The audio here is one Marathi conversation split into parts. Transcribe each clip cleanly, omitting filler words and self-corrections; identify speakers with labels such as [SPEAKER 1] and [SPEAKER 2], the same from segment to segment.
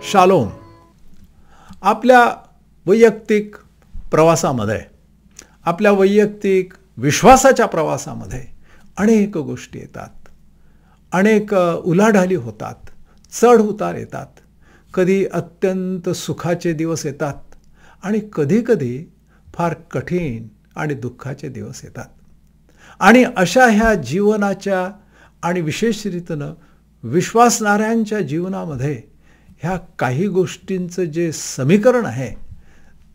[SPEAKER 1] शालोम. आपल्या वैयक्तिक प्रवासामध्ये, आपल्या वैयक्तिक विश्वासाच्या प्रवासामध्ये अनेक गोष्टी येतात, अनेक उलाढाली होतात, चढ उतार येतात. कधी अत्यंत सुखाचे दिवस येतात आणि कधीकधी फार कठीण आणि दुःखाचे दिवस येतात. आणि अशा ह्या जीवनाच्या आणि विशेष रीतीनं विश्वासणाऱ्यांच्या जीवनामध्ये ह्या काही गोष्टींचं जे समीकरण आहे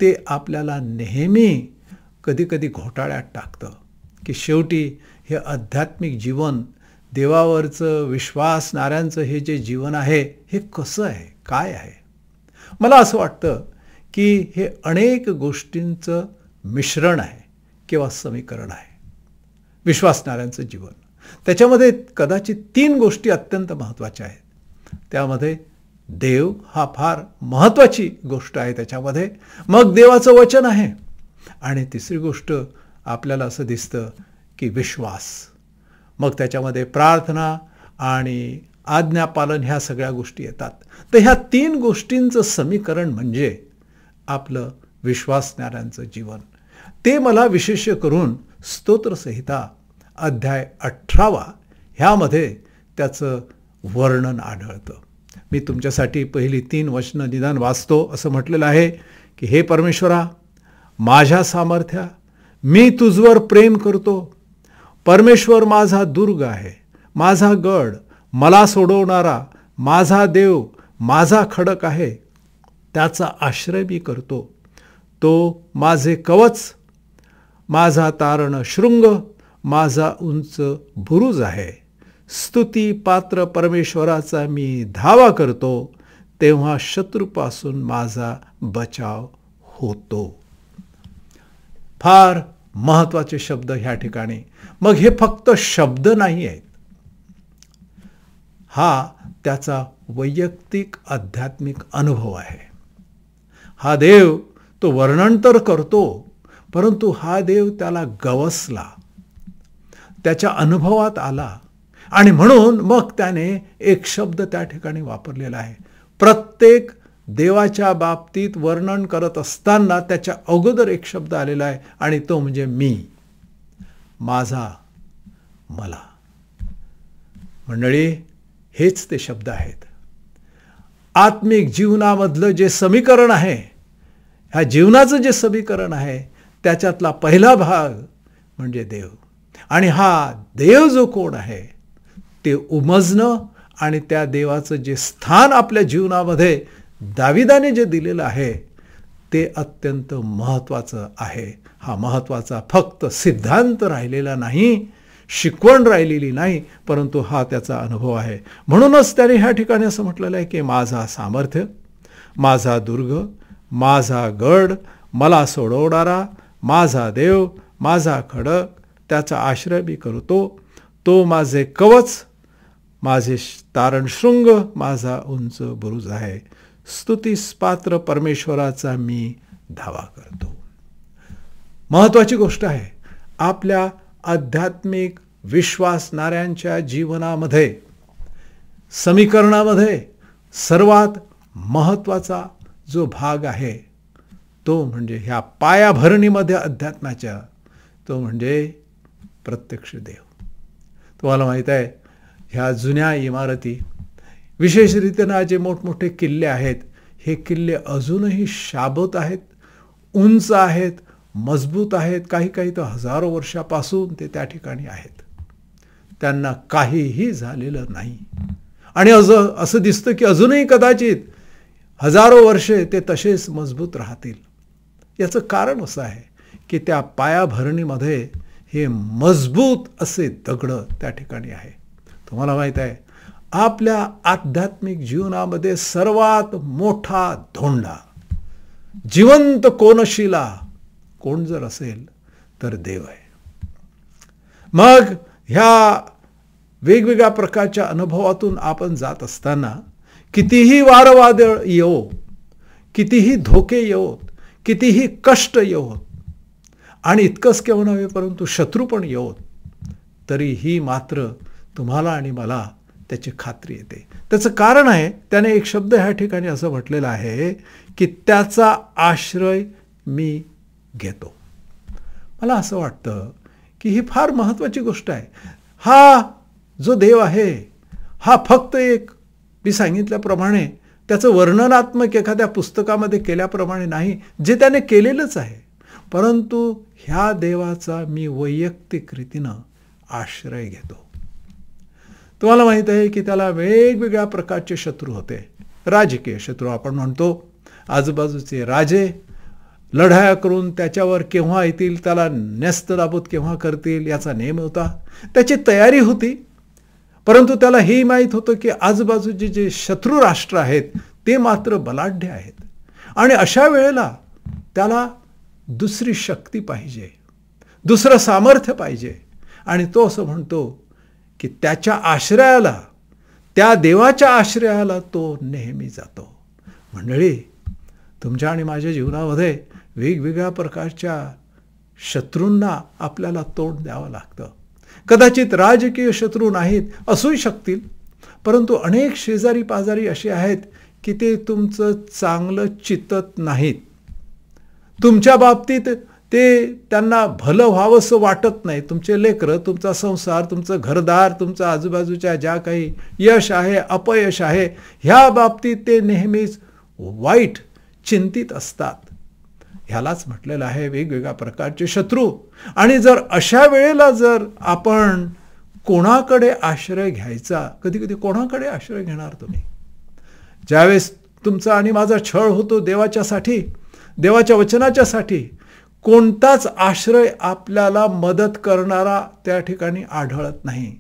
[SPEAKER 1] ते आपल्याला नेहमी कधीकधी घोटाळ्यात टाकतं, की शेवटी हे आध्यात्मिक जीवन, देवावरचं विश्वासणाऱ्यांचं हे जे जीवन आहे हे कसं आहे, काय आहे. मला असं वाटतं की हे अनेक गोष्टींचं मिश्रण आहे किंवा समीकरण आहे विश्वासणाऱ्यांचं जीवन. त्याच्यामध्ये कदाचित 3 गोष्टी अत्यंत महत्त्वाच्या आहेत. त्यामध्ये देव हा फार महत्त्वाची गोष्ट आहे त्याच्यामध्ये, मग देवाचं वचन आहे, आणि तिसरी गोष्ट आपल्याला असं दिसतं की विश्वास. मग त्याच्यामध्ये प्रार्थना आणि आज्ञापालन ह्या सगळ्या गोष्टी येतात. तर ह्या 3 गोष्टींचं समीकरण म्हणजे आपलं विश्वासणाऱ्यांचं जीवन. ते मला विशेष करून स्तोत्रसंहिता अध्याय 18 ह्यामध्ये त्याचं वर्णन आढळतं. मी तुमच्यासाठी पहिली 3 वचनं निदान वाचतो. असं म्हटलेलं आहे की हे परमेश्वरा, माझ्या सामर्थ्या, मी तुझवर प्रेम करतो. परमेश्वर माझा दुर्ग आहे, माझा गड, मला सोडवणारा, माझा देव, माझा खडक आहे, त्याचा आश्रय मी करतो. तो माझे कवच, माझा तारण शृंग, माझा उंच बुरुज आहे. स्तुती पात्र परमेश्वराचा मी धावा करतो, तेव्हा शत्रूपासून माझा बचाव होतो. फार महत्त्वाचे शब्द ह्या ठिकाणी. मग हे फक्त शब्द नाही आहेत, हा त्याचा वैयक्तिक आध्यात्मिक अनुभव आहे. हा देव तो वर्णन तर करतो, परंतु हा देव त्याला गवसला, त्याच्या अनुभवात आला, आणि म्हणून मग त्याने एक शब्द त्या ठिकाणी वापरलेला आहे. प्रत्येक देवाच्या बाबतीत वर्णन करत असताना त्याच्या अगोदर एक शब्द आलेला आहे, आणि तो म्हणजे मी, माझा, मला. मंडळी, हेच ते शब्द आहेत. आत्मिक जीवनामधलं जे समीकरण आहे, ह्या जीवनाचं जे समीकरण आहे, त्याच्यातला पहिला भाग म्हणजे देव. आणि हा देव जो कोण आहे ते उमजणं, आणि त्या देवाचं जे स्थान आपल्या जीवनामध्ये दाविदाने जे दिलेलं आहे ते अत्यंत महत्त्वाचं आहे. हा महत्त्वाचा फक्त सिद्धांत राहिलेला नाही, शिकवण राहिलेली नाही, परंतु हा त्याचा अनुभव आहे. म्हणूनच त्याने ह्या ठिकाणी असं म्हटलेलं आहे की माझा सामर्थ्य, माझा दुर्ग, माझा गड, मला सोडवणारा, माझा देव, माझा खडक, त्याचा आश्रय मी करतो. तो माझे कवच, माझे तारण शृंग, माझा उंच बुरुज आहे. स्तुतीस पात्र परमेश्वराचा मी धावा करतो. महत्त्वाची गोष्ट आहे. आपल्या आध्यात्मिक विश्वासणाऱ्यांच्या जीवनामध्ये, समीकरणामध्ये सर्वात महत्त्वाचा जो भाग आहे तो म्हणजे ह्या पायाभरणीमध्ये अध्यात्माच्या, तो म्हणजे प्रत्यक्ष देव. तुम्हाला माहीत आहे, ह्या जुन्या इमारती, विशेषरीत्या जे मोठमोठे किल्ले आहेत, हे किल्ले अजूनही शाबूत आहेत, उंच आहेत, मजबूत आहेत. काही काही तर हजारो वर्षापासून ते त्या ठिकाणी आहेत. त्यांना काहीही झालेलं नाही, आणि असं दिसतं की अजूनही कदाचित हजारो वर्षे ते तसेच मजबूत राहतील. याचं कारण असं आहे की त्या पायाभरणीमध्ये हे मजबूत असे दगड त्या ठिकाणी आहे. तुम्हाला माहीत आहे, आपल्या आध्यात्मिक जीवनामध्ये सर्वात मोठा धोंडा, जिवंत कोनशिला कोण जर असेल तर देव आहे. मग ह्या वेगवेगळ्या प्रकारच्या अनुभवातून आपण जात असताना कितीही वारवादळ येवो, कितीही धोके येवोत, कितीही कष्ट येवोत, आणि इतकंच केव्हा नव्हे परंतु शत्रू पण येवोत, तरीही मात्र तुम्हाला आणि मला त्याची खात्री येते. त्याचं कारण आहे, त्याने एक शब्द ह्या ठिकाणी असं म्हटलेलं आहे की त्याचा आश्रय मी घेतो. मला असं वाटतं की ही फार महत्त्वाची गोष्ट आहे. हा जो देव आहे हा फक्त एक मी सांगितल्याप्रमाणे त्याचं वर्णनात्मक एखाद्या पुस्तकामध्ये केल्याप्रमाणे नाही, जे त्याने केलेलंच आहे, परंतु ह्या देवाचा मी वैयक्तिक रीतीनं आश्रय घेतो. तुम्हाला माहीत आहे की त्याला वेगवेगळ्या प्रकारचे शत्रू होते. राजकीय शत्रू आपण म्हणतो. आजूबाजूचे राजे लढाया करून त्याच्यावर केव्हा येतील, त्याला नेस्तनाबूत केव्हा करतील याचा नेम होता. त्याची तयारी होती, परंतु त्याला हेही माहीत होतं की आजूबाजूचे जे शत्रू राष्ट्र आहेत ते मात्र बलाढ्य आहेत. आणि अशा वेळेला त्याला दुसरी शक्ती पाहिजे, दुसरं सामर्थ्य पाहिजे. आणि तो असं म्हणतो की त्याच्या आश्रयाला, त्या देवाच्या आश्रयाला तो नेहमी जातो. मंडळी, तुमच्या आणि माझ्या जीवनामध्ये वेगवेगळ्या प्रकारच्या शत्रूंना आपल्याला तोंड द्यावं लागतं. कदाचित राजकीय शत्रू नाहीत, असूही शकतील, परंतु अनेक शेजारी पाजारी असे आहेत की ते तुमचं चांगलं चितत नाहीत. तुमच्या बाबतीत ते त्यांना भलं व्हावंसं वाटत नाही. तुमचे लेकरं, तुमचा संसार, तुमचं घरदार, तुमचं आजूबाजूच्या ज्या काही यश आहे, अपयश आहे, ह्या बाबतीत ते नेहमीच वाईट चिंतित असतात. ह्यालाच म्हटलेलं आहे वेगवेगळ्या प्रकारचे शत्रू. आणि जर अशा वेळेला जर आपण कोणाकडे आश्रय घ्यायचा, कधी कधी कोणाकडे आश्रय घेणार तुम्ही? ज्यावेळेस तुमचा आणि माझा छळ होतो देवाच्यासाठी, देवाच्या वचनाच्यासाठी, कोणताच आश्रय आपल्याला मदत करणारा त्या ठिकाणी आढळत नाही.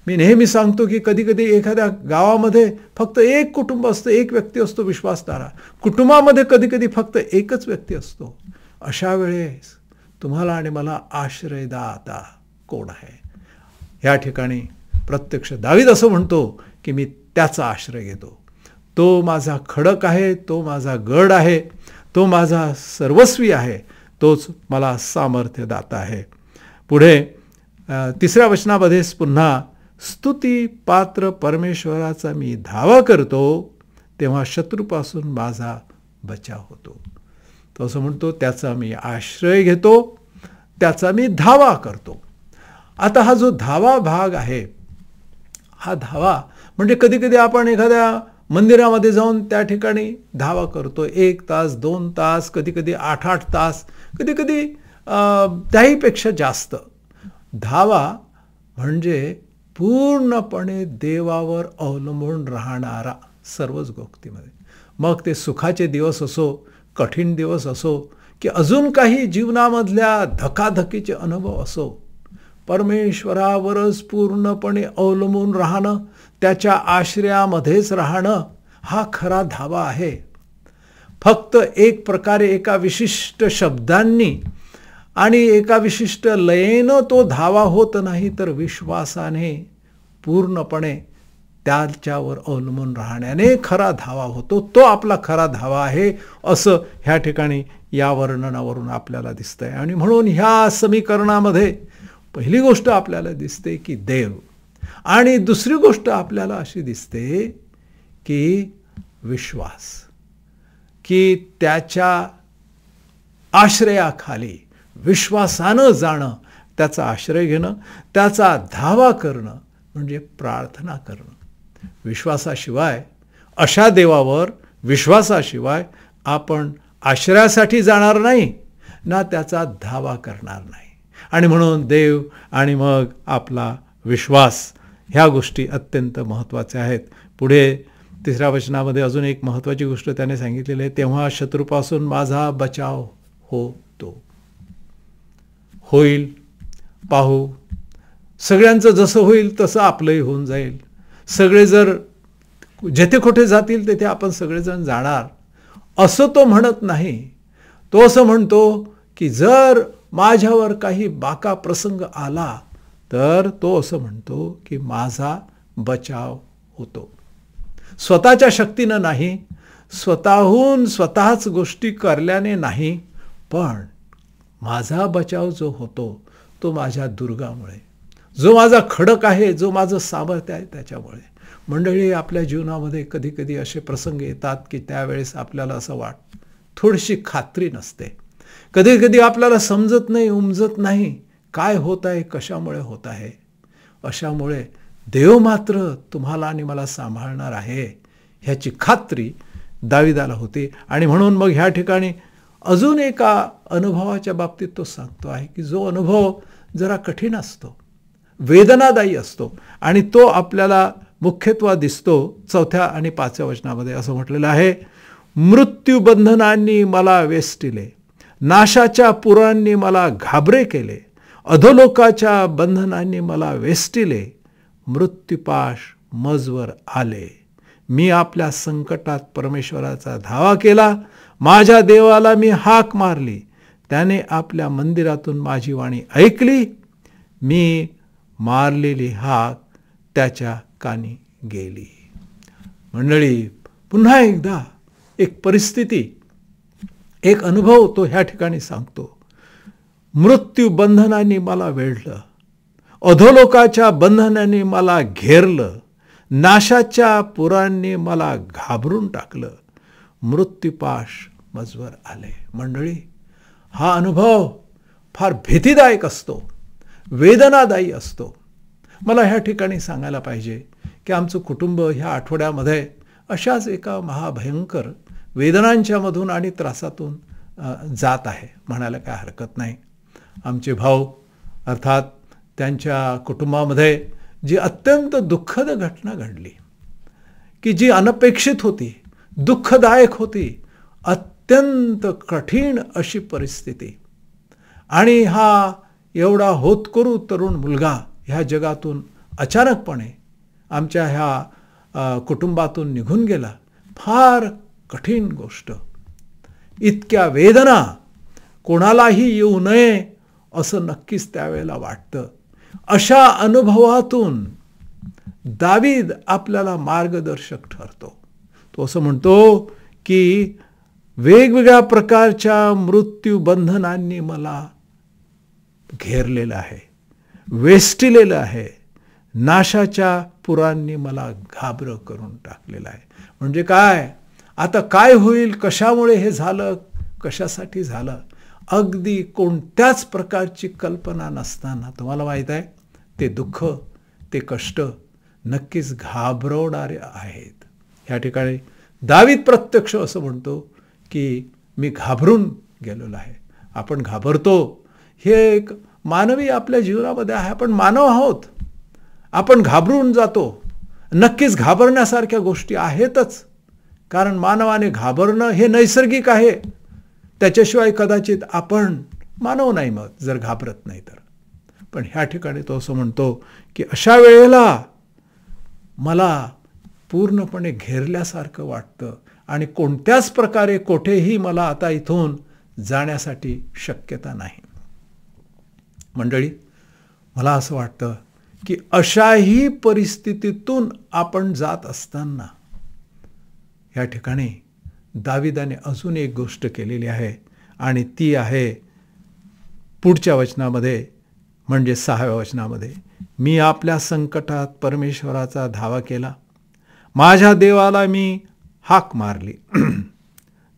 [SPEAKER 1] मी नेहमी सांगतो की कधी कधी एखाद्या गावामध्ये फक्त एक कुटुंब असतं, एक व्यक्ती असतो विश्वासणारा. कुटुंबामध्ये कधी कधी फक्त एकच व्यक्ती असतो. अशा वेळेस तुम्हाला आणि मला आश्रयदाता कोण आहे? ह्या ठिकाणी प्रत्यक्ष दावीद असं म्हणतो की मी त्याचा आश्रय घेतो. तो माझा खडक आहे, तो माझा गड आहे, तो माझा सर्वस्वी आहे, तोच मला सामर्थ्य दाता आहे. पुढे 3ऱ्या वचनामध्येच पुन्हा स्तुती पात्र परमेश्वराचा मी धावा करतो, तेव्हा शत्रूपासून माझा बचाव होतो. तो असं म्हणतो त्याचा मी आश्रय घेतो, त्याचा मी धावा करतो. आता हा जो धावा भाग आहे, हा धावा म्हणजे कधी कधी आपण एखाद्या मंदिरामध्ये जाऊन त्या ठिकाणी धावा करतो. 1 तास, 2 तास, कधी कधी 8-8 तास, कधी कधी त्याहीपेक्षा जास्त. धावा म्हणजे पूर्णपणे देवावर अवलंबून राहणारा सर्वच गोष्टीमध्ये. मग ते सुखाचे दिवस असो, कठीण दिवस असो, की अजून काही जीवनामधल्या धकाधकीचे अनुभव असो, परमेश्वरावरच पूर्णपणे अवलंबून राहणं, त्याच्या आश्रयामध्येच राहणं, हा खरा धावा आहे. फक्त एक प्रकारे एका विशिष्ट शब्दांनी आणि एका विशिष्ट लयेनं तो धावा होत नाही, तर विश्वासाने पूर्णपणे त्याच्यावर अवलंबून राहण्याने खरा धावा होतो. तो आपला खरा धावा आहे, असं ह्या ठिकाणी या वर्णनावरून आपल्याला दिसतंय. आणि म्हणून ह्या समीकरणामध्ये पहिली गोष्ट आपल्याला दिसते की देव, आणि दुसरी गोष्ट आपल्याला अशी दिसते की विश्वास, की त्याच्या आश्रयाखाली विश्वासानं जाणं, त्याचा आश्रय घेणं, त्याचा धावा करणं म्हणजे प्रार्थना करणं. विश्वासाशिवाय, अशा देवावर विश्वासाशिवाय आपण आश्रयासाठी जाणार नाही ना त्याचा धावा करणार नाही. आणि म्हणून देव आणि मग आपला विश्वास, ह्या गोष्टी अत्यंत महत्त्वाच्या आहेत. पुढे 3ऱ्या वचनामध्ये अजून एक महत्त्वाची गोष्ट त्याने सांगितलेली आहे, तेव्हा शत्रूपासून माझा बचाव होतो. होईल, पाहू, सगळ्यांचं जसं होईल तसं आपलंही होऊन जाईल. सगळे जर जेथे कुठे जातील तेथे आपण सगळेजण जाणार, असं तो म्हणत नाही. तो असं म्हणतो की जर माझ्यावर काही बाका प्रसंग आला तर तो असं म्हणतो की माझा बचाव होतो. स्वतःच्या शक्तीनं नाही, स्वतःहून स्वतःच गोष्टी करल्याने नाही, पण माझा बचाव जो होतो तो माझ्या दुर्गामुळे, जो माझा खडक आहे, जो माझं सामर्थ्य आहे त्याच्यामुळे. मंडळी, आपल्या जीवनामध्ये कधी कधी असे प्रसंग येतात की त्यावेळेस आपल्याला असं थोडीशी खात्री नसते. कधी कधी आपल्याला समजत नाही, उमजत नाही काय होत आहे, कशामुळे होत आहे. अशामुळे देव मात्र तुम्हाला आणि मला सांभाळणार आहे ह्याची खात्री दाविदाला होती. आणि म्हणून मग ह्या ठिकाणी अजून एका अनुभवाच्या बाबतीत तो सांगतो आहे की जो अनुभव जरा कठीण असतो, वेदनादायी असतो, आणि तो आपल्याला मुख्यत्वे दिसतो 4 आणि 5 वचनामध्ये. असं म्हटलेलं आहे, मृत्यूबंधनांनी मला वेष्टिले, नाशाच्या पुरांनी मला घाबरे केले, अधोलोकाच्या बंधनांनी मला वेष्टिले, मृत्यूपाश मजवर आले. मी आपल्या संकटात परमेश्वराचा धावा केला, माझ्या देवाला मी हाक मारली, त्याने आपल्या मंदिरातून माझी वाणी ऐकली, मी मारलेली हाक त्याच्या कानी गेली. मंडळी, पुन्हा एकदा एक परिस्थिती, एक अनुभव तो ह्या ठिकाणी सांगतो. मृत्यू बंधनांनी मला वेढलं, अधोलोकाच्या बंधनांनी मला घेरलं, नाशाच्या पुरांनी मला घाबरून टाकलं, मृत्यूपाश मजवर आले. मंडळी, हा अनुभव फार भीतीदायक असतो, वेदनादायी असतो. मला ह्या ठिकाणी सांगायला पाहिजे की आमचं कुटुंब ह्या आठवड्यामध्ये अशाच एका महाभयंकर वेदनांच्या मधून आणि त्रासातून जात आहे, म्हणायला काय हरकत नाही. आमचे भाऊ अर्थात त्यांच्या कुटुंबामध्ये जी अत्यंत दुःखद घटना घडली, की जी अनपेक्षित होती, दुःखदायक होती, अत्यंत कठीण अशी परिस्थिती, आणि हा एवढा होतकरू तरुण मुलगा ह्या जगातून अचानकपणे आमच्या ह्या कुटुंबातून निघून गेला. फार कठीण गोष्ट. इतक्या वेदना कोणालाही येऊ नये असं नक्कीच त्यावेळेला वाटतं. अशा अनुभवातून दावीद आपल्याला मार्गदर्शक ठरतो. तो असं म्हणतो की वेगवेगळ्या प्रकारच्या मृत्यू बंधनांनी मला घेरलेलं आहे, वेष्टिलेलं आहे, नाशाच्या पुरांनी मला घाबरं करून टाकलेलं आहे. म्हणजे काय, आता काय होईल, कशामुळे हे झालं, कशासाठी झालं, अगदी कोणत्याच प्रकारची कल्पना नसताना तुम्हाला माहीत आहे ते दुःख, ते कष्ट नक्कीच घाबरवणारे आहेत. ह्या ठिकाणी दावीद प्रत्यक्ष असं म्हणतो की मी घाबरून गेलेलो आहे. आपण घाबरतो, हे एक मानवी आपल्या जीवनामध्ये आहे. आपण मानव आहोत, आपण घाबरून जातो. नक्कीच घाबरण्यासारख्या गोष्टी आहेतच, कारण मानवाने घाबरणं हे नैसर्गिक आहे. त्याच्याशिवाय कदाचित आपण मानव नाही मग, जर घाबरत नाही तर. पण ह्या ठिकाणी तो असं म्हणतो की अशा वेळेला मला पूर्णपणे घेरल्यासारखं वाटतं आणि कोणत्याच प्रकारे कुठेही मला आता इथून जाण्यासाठी शक्यता नाही. मंडळी, मला असं वाटतं की अशाही परिस्थितीतून आपण जात असताना या ठिकाणी दाविदाने अजून एक गोष्ट केलेली आहे, आणि ती आहे पुढच्या वचनामध्ये, म्हणजे 6व्या वचनामध्ये, मी आपल्या संकटात परमेश्वराचा धावा केला, माझ्या देवाला मी हाक मारली,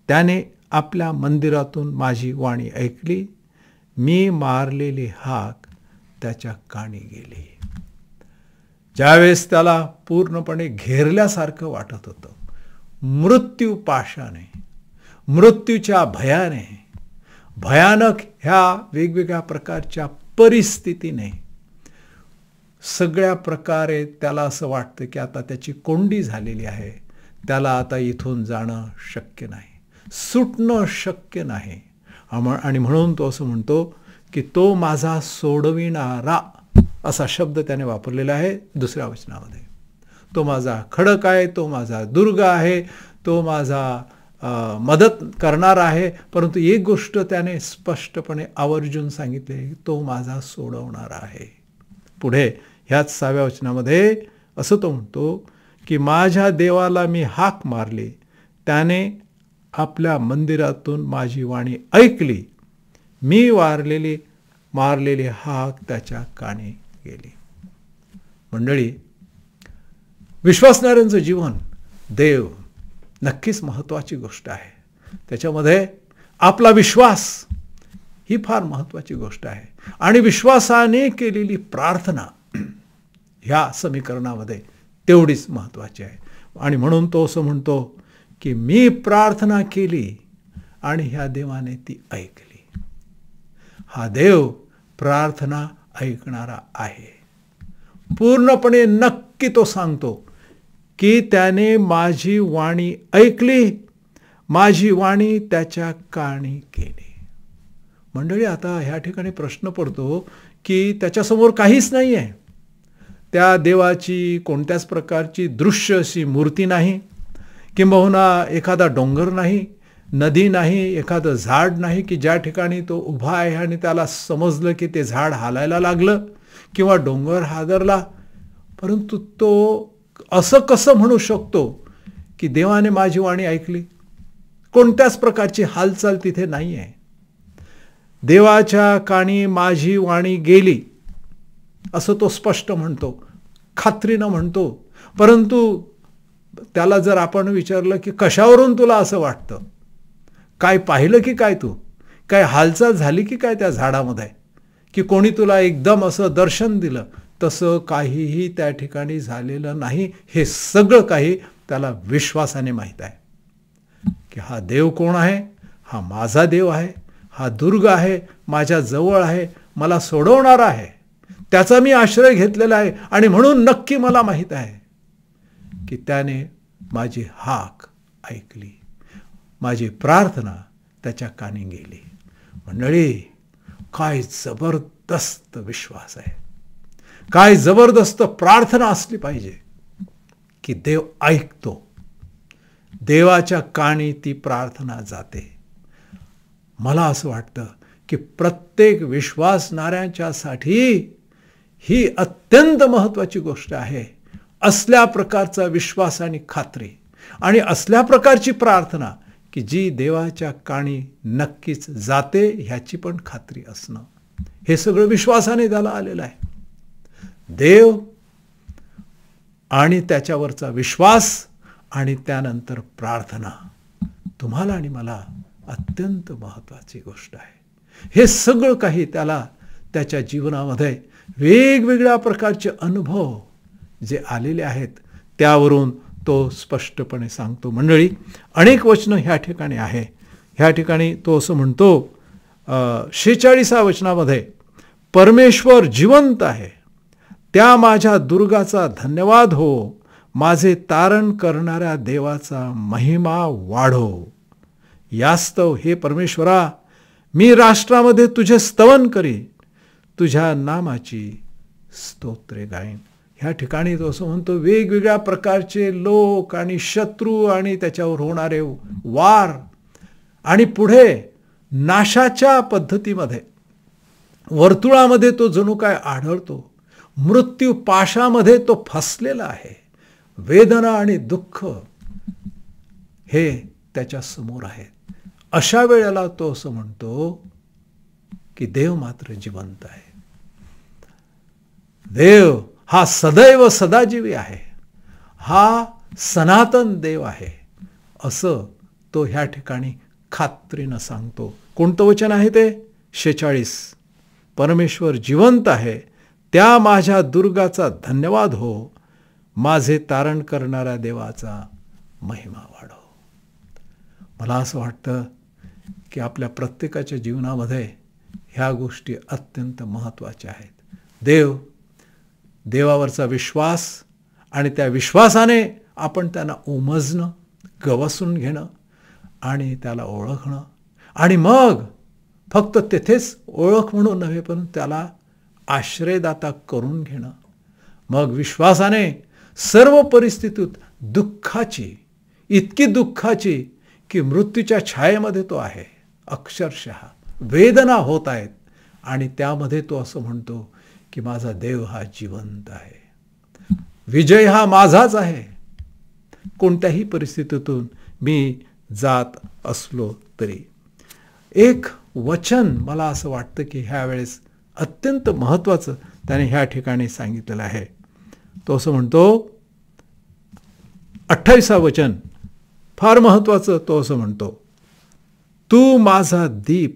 [SPEAKER 1] त्याने आपल्या मंदिरातून माझी वाणी ऐकली, मी मारलेली हाक त्याच्या कानी गेली. ज्यावेळेस त्याला पूर्णपणे घेरल्यासारखं वाटत होतं, मृत्यू पाशाने, मृत्यूच्या भयाने, भयानक ह्या वेगवेगळ्या प्रकारच्या परिस्थितीने सगळ्या प्रकारे त्याला असं वाटतं की आता त्याची कोंडी झालेली आहे, त्याला आता इथून जाणं शक्य नाही, सुटणं शक्य नाही. आणि म्हणून तो असं म्हणतो की तो माझा सोडविणारा, असा शब्द त्याने वापरलेला आहे 2ऱ्या वचनामध्ये. तो माझा खडक आहे, तो माझा दुर्ग आहे, तो माझा मदत करणार आहे. परंतु एक गोष्ट त्याने स्पष्टपणे आवर्जून सांगितले, तो माझा सोडवणारा आहे. पुढे ह्याच 6व्या वचनामध्ये असं तो म्हणतो की माझ्या देवाला मी हाक मारली, त्याने आपल्या मंदिरातून माझी वाणी ऐकली, मी मारलेली हाक त्याच्या कानी गेली. मंडळी, विश्वासणाऱ्यांचं जीवन देव नक्कीच महत्त्वाची गोष्ट आहे. त्याच्यामध्ये आपला विश्वास ही फार महत्त्वाची गोष्ट आहे. आणि विश्वासाने केलेली प्रार्थना ह्या समीकरणामध्ये तेवढीच महत्त्वाची आहे. आणि म्हणून तो असं म्हणतो की मी प्रार्थना केली आणि ह्या देवाने ती ऐकली. हा देव प्रार्थना ऐकणारा आहे. पूर्णपणे नक्की तो सांगतो की त्याने माझी वाणी ऐकली, माझी वाणी त्याच्या कानी केली. मंडळी, आता ह्या ठिकाणी प्रश्न पडतो की त्याच्यासमोर काहीच नाही आहे. त्या देवाची कोणत्याच प्रकारची दृश्य अशी मूर्ती नाही, किंबहुना एखादा डोंगर नाही, नदी नाही, एखादं झाड नाही की ज्या ठिकाणी तो उभा आहे आणि त्याला समजलं की ते झाड हालायला लागलं किंवा डोंगर हादरला. परंतु तो असं कसं म्हणू शकतो की देवाने माझी वाणी ऐकली? कोणत्याच प्रकारची हालचाल तिथे नाही आहे. देवाच्या कानी माझी वाणी गेली असं तो स्पष्ट म्हणतो, खात्रीनं म्हणतो. परंतु त्याला जर आपण विचारलं की कशावरून तुला असं वाटतं, काय पाहिलं की काय, तू काय हालचाल झाली की काय त्या झाडामध्ये, की कोणी तुला एकदम असं दर्शन दिलं, तसं काहीही त्या ठिकाणी झालेलं नाही. हे सगळं काही त्याला विश्वासाने माहीत आहे की हा देव कोण आहे. हा माझा देव आहे, हा दुर्ग आहे, माझ्या जवळ आहे, मला सोडवणारा आहे, त्याचा मी आश्रय घेतलेला आहे. आणि म्हणून नक्की मला माहीत आहे की त्याने माझी हाक ऐकली, माझी प्रार्थना त्याच्या कानी गेली. मंडळी, काय जबरदस्त विश्वास आहे, काय जबरदस्त प्रार्थना असली पाहिजे की देव ऐकतो, देवाच्या कानी ती प्रार्थना जाते. मला असं वाटतं की प्रत्येक विश्वासणाऱ्यांच्यासाठी ही अत्यंत महत्त्वाची गोष्ट आहे. असल्या प्रकारचा विश्वास आणि खात्री आणि असल्या प्रकारची प्रार्थना की जी देवाच्या कानी नक्कीच जाते ह्याची पण खात्री असणं, हे सगळं विश्वासाने त्याला आलेलं आहे. देव आणि त्याच्यावरचा विश्वास आणि त्यानंतर प्रार्थना तुम्हाला आणि मला अत्यंत महत्त्वाची गोष्ट आहे. हे सगळं काही त्याला त्याच्या जीवनामध्ये वेगवेगळ्या प्रकारचे अनुभव जे आलेले आहेत त्यावरून तो स्पष्टपणे सांगतो. मंडळी, अनेक वचनं ह्या ठिकाणी आहे. ह्या ठिकाणी तो असं म्हणतो 46व्या वचनामध्ये, परमेश्वर जिवंत आहे, त्या माझ्या दुर्गाचा धन्यवाद हो, माझे तारण करणाऱ्या देवाचा महिमा वाढो. यास्तव हे परमेश्वरा, मी राष्ट्रामध्ये तुझे स्तवन करीन, तुझ्या नामाची स्तोत्रे गाईन. ह्या ठिकाणी तो असं म्हणतो वेगवेगळ्या प्रकारचे लोक आणि शत्रू आणि त्याच्यावर होणारे वार आणि पुढे नाशाच्या पद्धतीमध्ये वर्तुळामध्ये तो जणू काय आढळतो. मृत्यू पाशामध्ये तो फसलेला आहे. वेदना आणि दुःख हे त्याच्या समोर आहेत. अशा वेळेला तो असं म्हणतो की देव मात्र जिवंत आहे. देव हा सदैव सदाजीवी आहे, हा सनातन देव आहे, असं तो ह्या ठिकाणी खात्रीनं सांगतो. कोणतं वचन आहे ते? 46. परमेश्वर जिवंत आहे, त्या माझ्या दुर्गाचा धन्यवाद हो, माझे तारण करणाऱ्या देवाचा महिमा वाढो. मला असं वाटतं की आपल्या प्रत्येकाच्या जीवनामध्ये ह्या गोष्टी अत्यंत महत्त्वाच्या आहेत. देवावरचा विश्वास आणि त्या विश्वासाने आपण त्यांना उमजणं, गवसून घेणं आणि त्याला ओळखणं आणि मग फक्त तेथेच ओळख म्हणून नव्हे पण त्याला आश्रयदाता करून घेणं. मग विश्वासाने सर्व परिस्थितीत दुःखाची, इतकी दुःखाची की मृत्यूच्या छायेमध्ये तो आहे, अक्षरशः वेदना होत आहेत आणि त्यामध्ये तो असं म्हणतो की माझा देव हा जिवंत आहे, विजय हा माझाच आहे. कोणत्याही परिस्थितीतून मी जात असलो तरी. एक वचन मला असं वाटतं की ह्या वेळेस अत्यंत महत्त्वाचं त्याने ह्या ठिकाणी सांगितलेलं आहे. तो असं म्हणतो 28 वचन फार महत्त्वाचं. तो असं म्हणतो, तू माझा दीप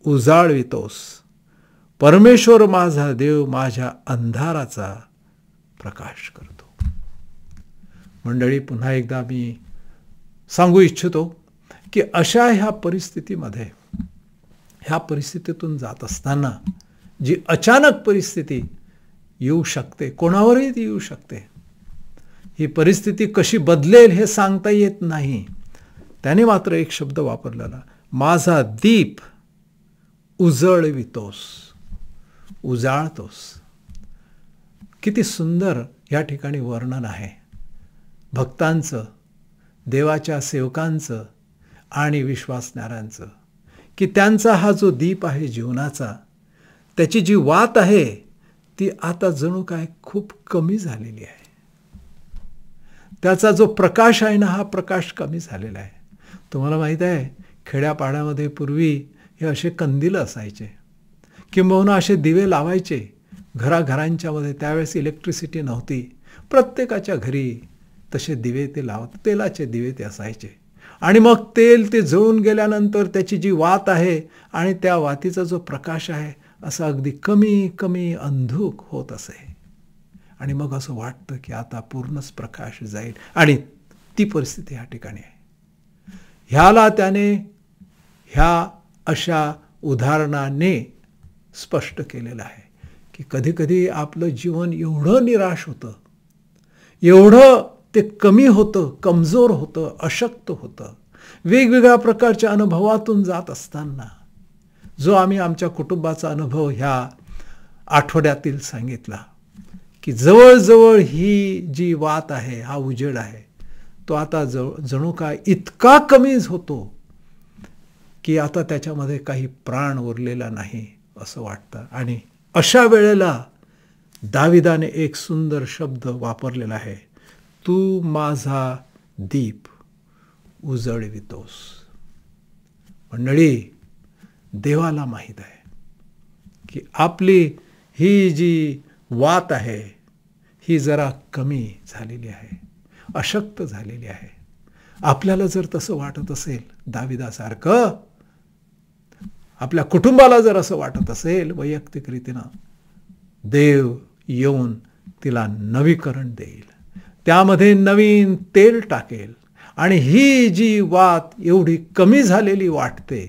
[SPEAKER 1] उजाळवितोस, परमेश्वर माझा देव माझ्या अंधाराचा प्रकाश करतो. मंडळी, पुन्हा एकदा मी सांगू इच्छितो की अशा ह्या परिस्थितीमध्ये, ह्या परिस्थितीतून जात असताना जी अचानक परिस्थिती येऊ शकते, कोणावरही ती येऊ शकते, ही परिस्थिती कशी बदलेल हे सांगता येत नाही. त्याने मात्र एक शब्द वापरलेला, माझा दीप उजळवितोस, उजाळतोस. किती सुंदर या ठिकाणी वर्णन आहे भक्तांचं, देवाच्या सेवकांचं आणि विश्वासणाऱ्यांचं, की त्यांचा हा जो दीप आहे जीवनाचा, त्याची जी वात आहे ती आता जणू काय खूप कमी झालेली आहे. त्याचा जो प्रकाश आहे ना, हा प्रकाश कमी झालेला आहे. तुम्हाला माहीत आहे, खेड्यापाड्यामध्ये पूर्वी हे असे कंदील असायचे, किंबहुना असे दिवे लावायचे घराघरांच्या मध्ये. त्यावेळेस इलेक्ट्रिसिटी नव्हती, प्रत्येकाच्या घरी तसे दिवे ते लावत, तेलाचे दिवे ते असायचे. आणि मग तेल ते जळून गेल्यानंतर त्याची जी वात आहे आणि त्या वातीचा जो प्रकाश आहे असा अगदी कमी कमी अंधूक होत असे. आणि मग असं वाटतं की आता पूर्णच प्रकाश जाईल. आणि ती परिस्थिती या ठिकाणी आहे. ह्याला त्याने ह्या अशा उदाहरणाने स्पष्ट केलेलं आहे की कधी कधी आपलं जीवन एवढं निराश होतं, एवढं ते कमी होतं, कमजोर होतं, अशक्त होतं. वेगवेगळ्या प्रकारच्या अनुभवातून जात असताना, जो आम्ही आमच्या कुटुंबाचा अनुभव ह्या आठवड्यातील सांगितला, की जवळजवळ ही जी वात आहे, हा उजेड आहे, तो आता जणू काय इतका कमीच होतो की आता त्याच्यामध्ये काही प्राण उरलेला नाही असं वाटतं. आणि अशा वेळेला दाविदाने एक सुंदर शब्द वापरलेला आहे, तू माझा दीप उजळवितोस. मंडळी, देवाला माहीत आहे की आपली ही जी वात आहे ही जरा कमी झालेली आहे, अशक्त झालेली आहे. आपल्याला जर तसं वाटत असेल, दाविदासारखं आपल्या कुटुंबाला जर असं वाटत असेल, वैयक्तिक रीतीनं, देव येऊन तिला नवीकरण देईल, त्यामध्ये नवीन तेल टाकेल. आणि ही जी वात एवढी कमी झालेली वाटते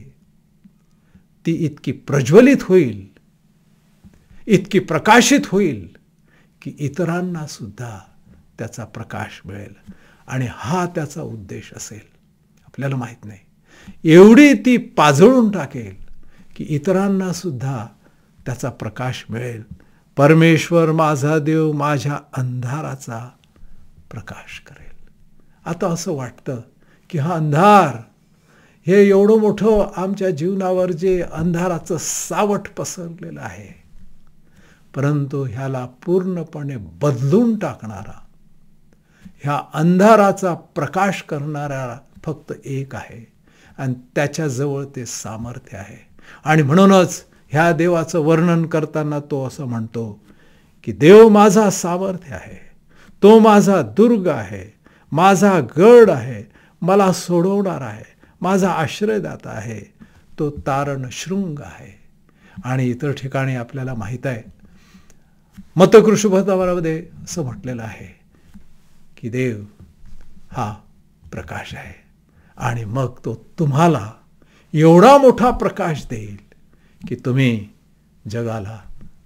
[SPEAKER 1] ती इतकी प्रज्वलित होईल, इतकी प्रकाशित होईल की इतरांना सुद्धा त्याचा प्रकाश मिळेल. आणि हा त्याचा उद्देश असेल, आपल्याला माहीत नाही. एवढी ती पाझळून टाकेल की इतरांना सुद्धा त्याचा प्रकाश मिळेल. परमेश्वर माझा देव माझ्या अंधाराचा प्रकाश करेल. आता असं वाटतं की हा अंधार, हे एवढं मोठं आमच्या जीवनावर जे अंधाराचं सावट पसरलेलं आहे, परंतु ह्याला पूर्णपणे बदलून टाकणारा, ह्या अंधाराचा प्रकाश करणारा फक्त एक आहे आणि त्याच्याजवळ ते सामर्थ्य आहे. आणि म्हणूनच ह्या देवाचं वर्णन करताना तो असं म्हणतो की देव माझा सामर्थ्य आहे, तो माझा दुर्ग आहे, माझा गड आहे, मला सोडवणार आहे, माझा आश्रयदाता आहे, तो तारण शृंग आहे. आणि इतर ठिकाणी आपल्याला माहीत आहे, मतकृषुभतामध्ये असं म्हटलेलं आहे की देव हा प्रकाश आहे आणि मग तो तुम्हाला एवढा मोठा प्रकाश देईल की तुम्ही जगाला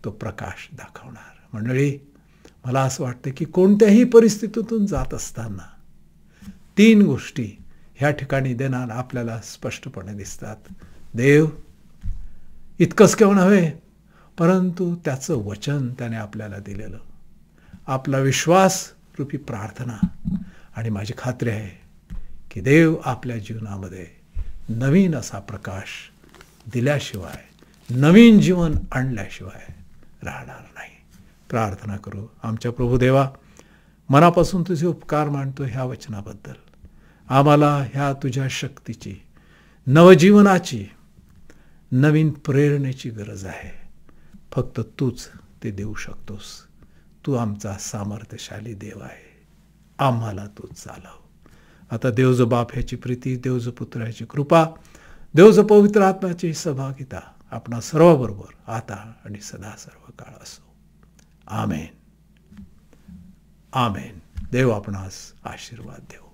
[SPEAKER 1] तो प्रकाश दाखवणार. मंडळी, मला असं वाटतं की कोणत्याही परिस्थितीतून जात असताना 3 गोष्टी ह्या ठिकाणी देणार आपल्याला स्पष्टपणे दिसतात. देव इतकंच केव्हा नव्हे, परंतु त्याचं वचन त्याने आपल्याला दिलेलं, आपला विश्वास रूपी प्रार्थना. आणि माझी खात्री आहे की देव आपल्या जीवनामध्ये नवीन असा प्रकाश दिल्याशिवाय, नवीन जीवन आणल्याशिवाय राहणार नाही. प्रार्थना करू. आमच्या प्रभू देवा, मनापासून तुझे उपकार मानतो ह्या वचनाबद्दल. आम्हाला ह्या तुझ्या शक्तीची, नवजीवनाची, नवीन प्रेरणेची गरज आहे. फक्त तूच ते देऊ शकतोस. तू आमचा सामर्थ्यशाली देव आहे. आम्हाला तू चालव. आता देवज बाप ह्याची प्रीती, देवज पुत्र ह्याची कृपा, देवज पवित्र आत्म्याची सहभागिता आपणा सर्वाबरोबर आता आणि सदा सर्व काळ असो. आमेन. आमेन. देव आपणास आशीर्वाद देव.